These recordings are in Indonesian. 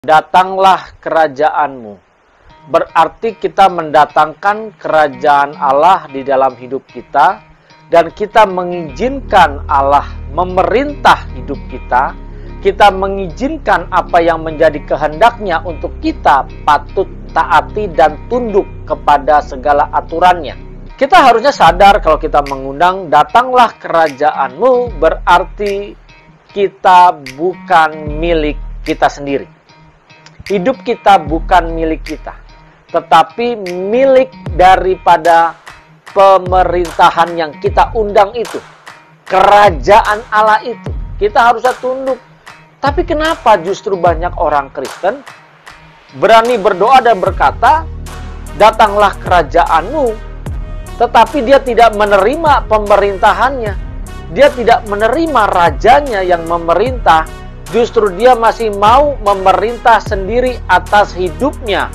Datanglah kerajaanmu. Berarti kita mendatangkan kerajaan Allah di dalam hidup kita, dan kita mengizinkan Allah memerintah hidup kita. Kita mengizinkan apa yang menjadi kehendaknya untuk kita patut taati dan tunduk kepada segala aturannya. Kita harusnya sadar kalau kita mengundang datanglah kerajaanmu, berarti kita bukan milik kita sendiri. Hidup kita bukan milik kita, tetapi milik daripada pemerintahan yang kita undang itu. Kerajaan Allah itu. Kita harusnya tunduk. Tapi kenapa justru banyak orang Kristen berani berdoa dan berkata, datanglah kerajaanmu, tetapi dia tidak menerima pemerintahannya. Dia tidak menerima rajanya yang memerintah. Justru dia masih mau memerintah sendiri atas hidupnya.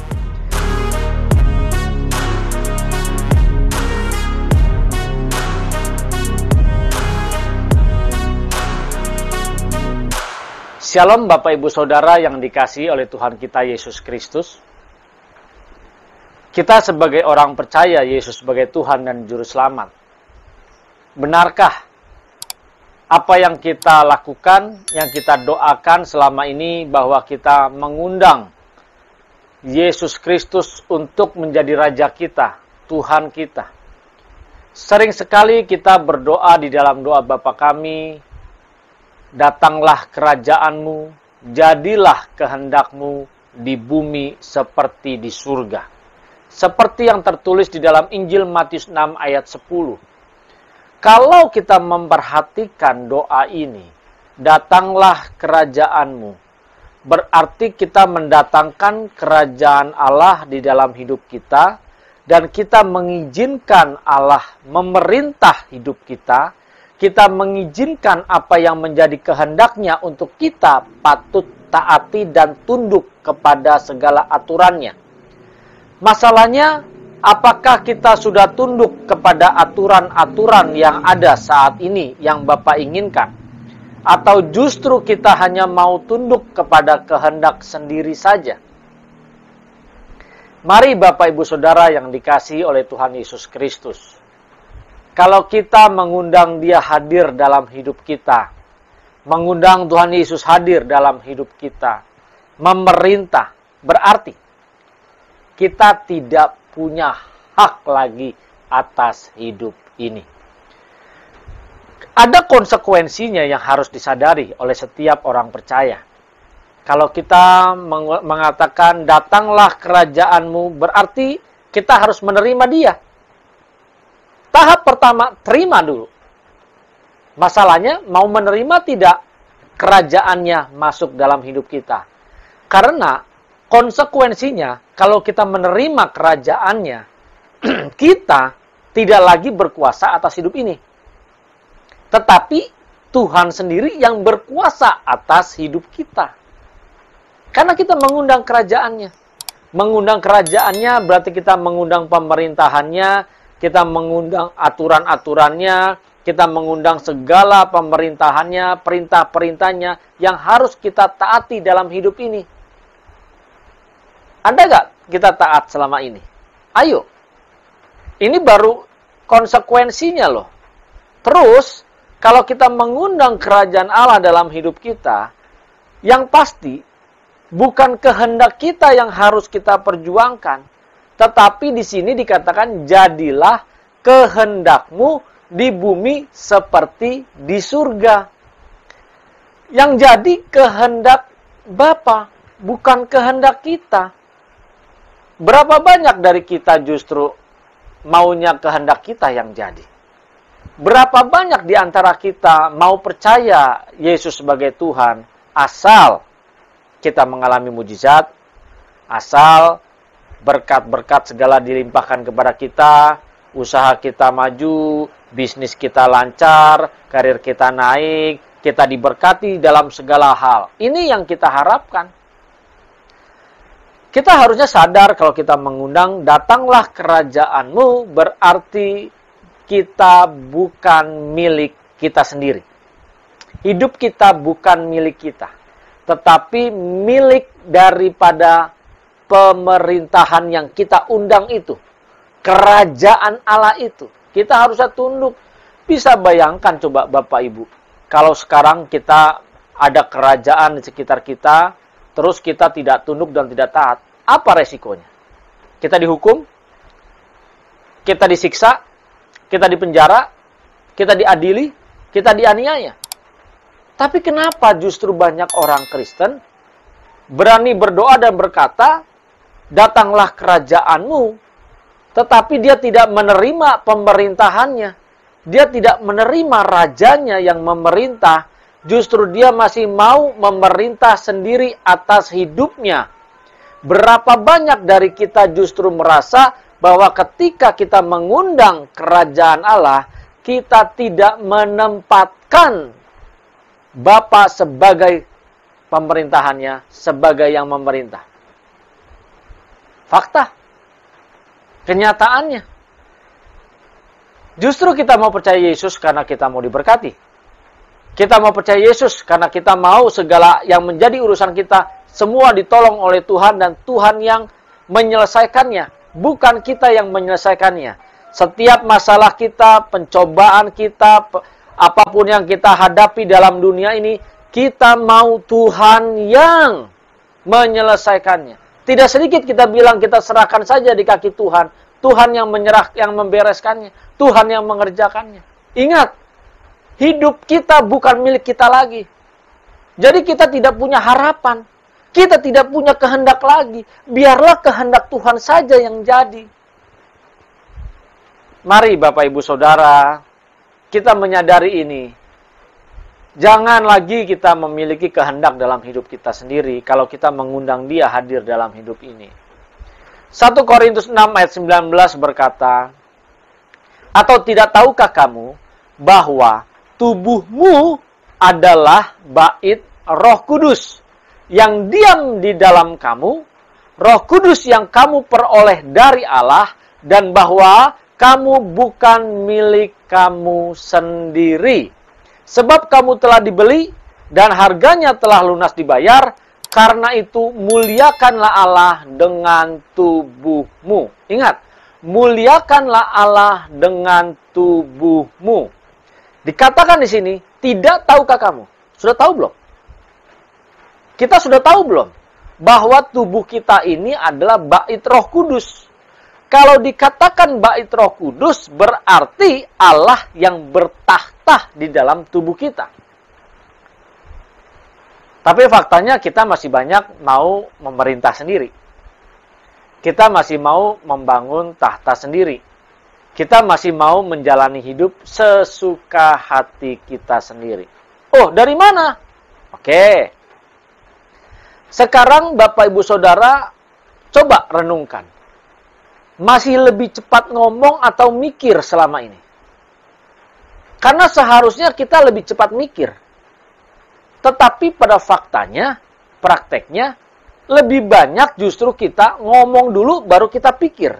Shalom Bapak Ibu Saudara yang dikasihi oleh Tuhan kita Yesus Kristus. Kita sebagai orang percaya Yesus sebagai Tuhan dan Juru Selamat. Benarkah apa yang kita lakukan, yang kita doakan selama ini, bahwa kita mengundang Yesus Kristus untuk menjadi Raja kita, Tuhan kita? Sering sekali kita berdoa di dalam doa Bapa kami, datanglah kerajaanmu, jadilah kehendakmu di bumi seperti di surga. Seperti yang tertulis di dalam Injil Matius 6 ayat 10. Kalau kita memperhatikan doa ini, datanglah kerajaanmu, berarti kita mendatangkan kerajaan Allah di dalam hidup kita, dan kita mengizinkan Allah memerintah hidup kita. Kita mengizinkan apa yang menjadi kehendaknya untuk kita patut taati dan tunduk kepada segala aturannya. Masalahnya, apakah kita sudah tunduk kepada aturan-aturan yang ada saat ini yang Bapak inginkan? Atau justru kita hanya mau tunduk kepada kehendak sendiri saja? Mari Bapak Ibu Saudara yang dikasihi oleh Tuhan Yesus Kristus. Kalau kita mengundang Dia hadir dalam hidup kita, mengundang Tuhan Yesus hadir dalam hidup kita, memerintah, berarti kita tidak punya hak lagi atas hidup ini. Ada konsekuensinya yang harus disadari oleh setiap orang percaya. Kalau kita mengatakan datanglah kerajaanmu, berarti kita harus menerima Dia. Tahap pertama, terima dulu. Masalahnya, mau menerima tidak kerajaannya masuk dalam hidup kita. Karena konsekuensinya, kalau kita menerima kerajaannya, kita tidak lagi berkuasa atas hidup ini. Tetapi Tuhan sendiri yang berkuasa atas hidup kita. Karena kita mengundang kerajaannya. Mengundang kerajaannya berarti kita mengundang pemerintahannya, kita mengundang aturan-aturannya, kita mengundang segala pemerintahannya, perintah-perintahnya yang harus kita taati dalam hidup ini. Ada nggak kita taat selama ini? Ayo. Ini baru konsekuensinya loh. Terus, kalau kita mengundang kerajaan Allah dalam hidup kita, yang pasti bukan kehendak kita yang harus kita perjuangkan. Tetapi di sini dikatakan, jadilah kehendakmu di bumi seperti di surga. Yang jadi kehendak Bapa, bukan kehendak kita. Berapa banyak dari kita justru maunya kehendak kita yang jadi? Berapa banyak di antara kita mau percaya Yesus sebagai Tuhan, asal kita mengalami mujizat, asal berkat-berkat segala dilimpahkan kepada kita, usaha kita maju, bisnis kita lancar, karir kita naik, kita diberkati dalam segala hal. Ini yang kita harapkan. Kita harusnya sadar kalau kita mengundang datanglah kerajaanmu, berarti kita bukan milik kita sendiri. Hidup kita bukan milik kita. tetapi milik daripada pemerintahan yang kita undang itu. Kerajaan Allah itu. Kita harusnya tunduk. Bisa bayangkan coba Bapak Ibu, kalau sekarang kita ada kerajaan di sekitar kita, terus kita tidak tunduk dan tidak taat, apa resikonya? Kita dihukum, kita disiksa, kita dipenjara, kita diadili, kita dianiaya. Tapi kenapa justru banyak orang Kristen berani berdoa dan berkata, datanglah kerajaanmu, tetapi dia tidak menerima pemerintahannya. Dia tidak menerima rajanya yang memerintah. Justru dia masih mau memerintah sendiri atas hidupnya. Berapa banyak dari kita justru merasa bahwa ketika kita mengundang kerajaan Allah, kita tidak menempatkan Bapa sebagai pemerintahannya, sebagai yang memerintah. Fakta. Kenyataannya. Justru kita mau percaya Yesus karena kita mau diberkati. Kita mau percaya Yesus karena kita mau segala yang menjadi urusan kita semua ditolong oleh Tuhan dan Tuhan yang menyelesaikannya. Bukan kita yang menyelesaikannya. Setiap masalah kita, pencobaan kita, apapun yang kita hadapi dalam dunia ini, kita mau Tuhan yang menyelesaikannya. Tidak sedikit kita bilang kita serahkan saja di kaki Tuhan. Tuhan yang yang membereskannya. Tuhan yang mengerjakannya. Ingat, hidup kita bukan milik kita lagi. Jadi kita tidak punya harapan. Kita tidak punya kehendak lagi. Biarlah kehendak Tuhan saja yang jadi. Mari Bapak Ibu Saudara, kita menyadari ini. Jangan lagi kita memiliki kehendak dalam hidup kita sendiri kalau kita mengundang Dia hadir dalam hidup ini. 1 Korintus 6 ayat 19 berkata, atau tidak tahukah kamu bahwa tubuhmu adalah bait Roh Kudus yang diam di dalam kamu, Roh Kudus yang kamu peroleh dari Allah, dan bahwa kamu bukan milik kamu sendiri. Sebab kamu telah dibeli dan harganya telah lunas dibayar, karena itu muliakanlah Allah dengan tubuhmu. Ingat, muliakanlah Allah dengan tubuhmu. Dikatakan di sini, tidak tahukah kamu? Sudah tahu belum? Kita sudah tahu belum? Bahwa tubuh kita ini adalah bait Roh Kudus. Kalau dikatakan bait Roh Kudus, berarti Allah yang bertahta di dalam tubuh kita. Tapi faktanya kita masih banyak mau memerintah sendiri. Kita masih mau membangun tahta sendiri. Kita masih mau menjalani hidup sesuka hati kita sendiri. Oh, dari mana? Oke. Sekarang Bapak Ibu Saudara, coba renungkan. Masih lebih cepat ngomong atau mikir selama ini? Karena seharusnya kita lebih cepat mikir. Tetapi pada faktanya, prakteknya, lebih banyak justru kita ngomong dulu baru kita pikir.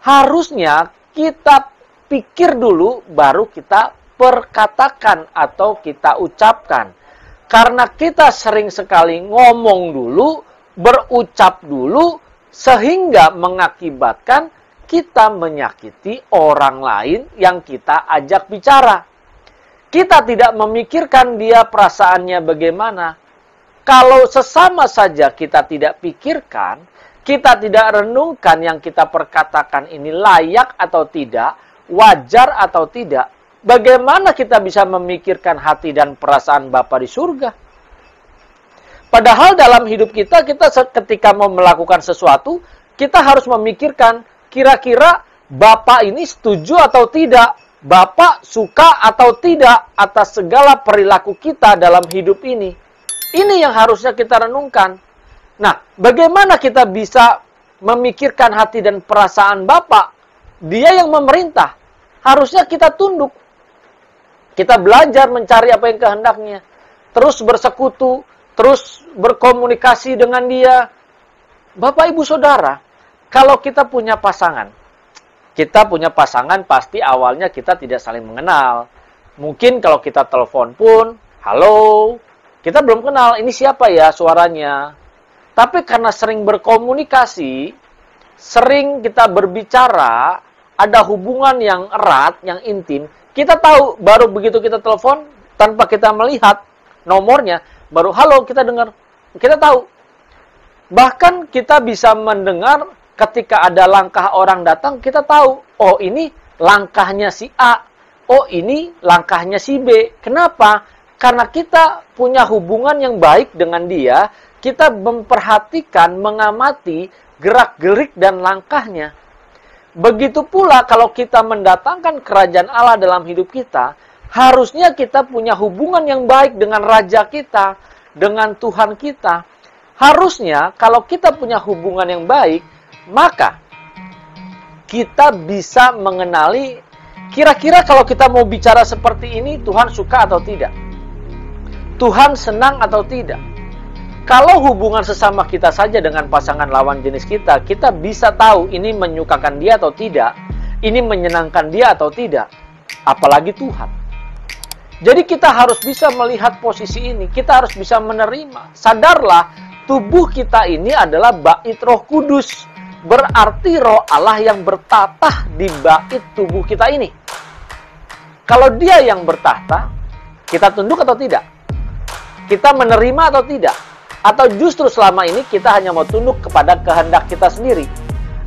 Harusnya kita pikir dulu baru kita perkatakan atau kita ucapkan. Karena kita sering sekali ngomong dulu, berucap dulu, sehingga mengakibatkan kita menyakiti orang lain yang kita ajak bicara. Kita tidak memikirkan dia perasaannya bagaimana. Kalau sesama saja kita tidak pikirkan, kita tidak renungkan yang kita perkatakan ini layak atau tidak, wajar atau tidak, bagaimana kita bisa memikirkan hati dan perasaan Bapa di surga? Padahal dalam hidup kita ketika mau melakukan sesuatu, kita harus memikirkan kira-kira Bapa ini setuju atau tidak, Bapa suka atau tidak atas segala perilaku kita dalam hidup ini. Ini yang harusnya kita renungkan. Nah, bagaimana kita bisa memikirkan hati dan perasaan Bapa? Dia yang memerintah. Harusnya kita tunduk. Kita belajar mencari apa yang kehendaknya. Terus bersekutu, terus berkomunikasi dengan dia. Bapak, Ibu, Saudara, kalau kita punya pasangan pasti awalnya kita tidak saling mengenal. Mungkin kalau kita telepon pun, halo, Kita belum kenal, ini siapa ya suaranya. Tapi karena sering berkomunikasi, sering kita berbicara, ada hubungan yang erat, yang intim, kita tahu, baru begitu kita telepon, tanpa kita melihat nomornya, baru halo, kita dengar. Kita tahu. Bahkan kita bisa mendengar ketika ada langkah orang datang, kita tahu, oh ini langkahnya si A, oh ini langkahnya si B. Kenapa? Karena kita punya hubungan yang baik dengan dia, kita memperhatikan, mengamati gerak-gerik dan langkahnya. Begitu pula kalau kita mendatangkan kerajaan Allah dalam hidup kita, harusnya kita punya hubungan yang baik dengan Raja kita, dengan Tuhan kita. Harusnya kalau kita punya hubungan yang baik, maka kita bisa mengenali kira-kira kalau kita mau bicara seperti ini, Tuhan suka atau tidak? Tuhan senang atau tidak? Kalau hubungan sesama kita saja dengan pasangan lawan jenis kita, kita bisa tahu ini menyukakan dia atau tidak, ini menyenangkan dia atau tidak, apalagi Tuhan. Jadi kita harus bisa melihat posisi ini, kita harus bisa menerima. Sadarlah, tubuh kita ini adalah bait Roh Kudus. Berarti Roh Allah yang bertatah di bait tubuh kita ini. Kalau dia yang bertahta, kita tunduk atau tidak? Kita menerima atau tidak? Atau justru selama ini kita hanya mau tunduk kepada kehendak kita sendiri?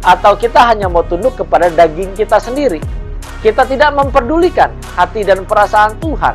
Atau kita hanya mau tunduk kepada daging kita sendiri? Kita tidak memperdulikan hati dan perasaan Tuhan.